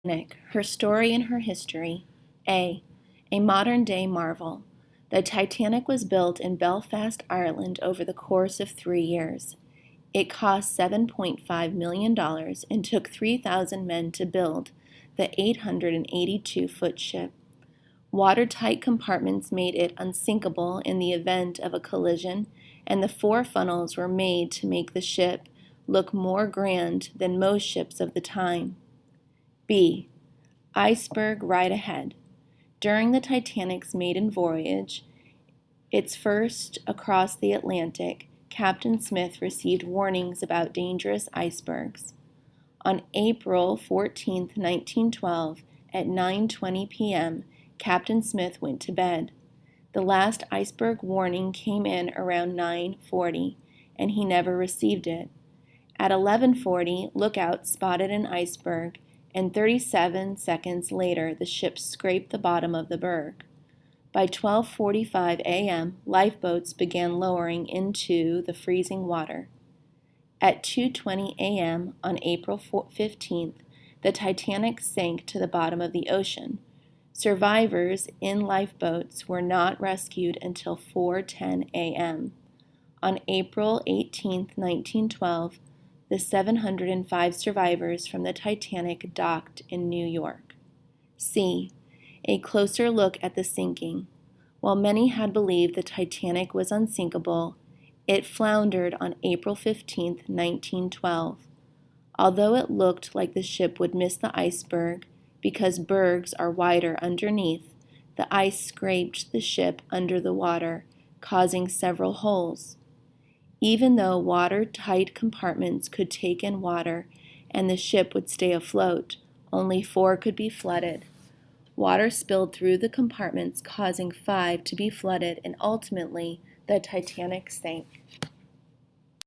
Titanic, Her Story and Her History. A modern-day marvel. The Titanic was built in Belfast, Ireland over the course of 3 years. It cost $7.5 million and took 3,000 men to build the 882-foot ship. Watertight compartments made it unsinkable in the event of a collision, and the 4 funnels were made to make the ship look more grand than most ships of the time. B. Iceberg right ahead. During the Titanic's maiden voyage, its first across the Atlantic, Captain Smith received warnings about dangerous icebergs. On April 14, 1912, at 9:20 p.m., Captain Smith went to bed. The last iceberg warning came in around 9:40, and he never received it. At 11:40, lookouts spotted an iceberg, and 37 seconds later the ship scraped the bottom of the berg. By 12:45 a.m., lifeboats began lowering into the freezing water. At 2:20 a.m. on April 15th, the Titanic sank to the bottom of the ocean. Survivors in lifeboats were not rescued until 4:10 a.m. On April 18, 1912, the 705 survivors from the Titanic docked in New York. C. A closer look at the sinking. While many had believed the Titanic was unsinkable, it floundered on April 15, 1912. Although it looked like the ship would miss the iceberg, because bergs are wider underneath, the ice scraped the ship under the water, causing several holes. Even though watertight compartments could take in water and the ship would stay afloat, only 4 could be flooded. Water spilled through the compartments, causing 5 to be flooded, and ultimately the Titanic sank.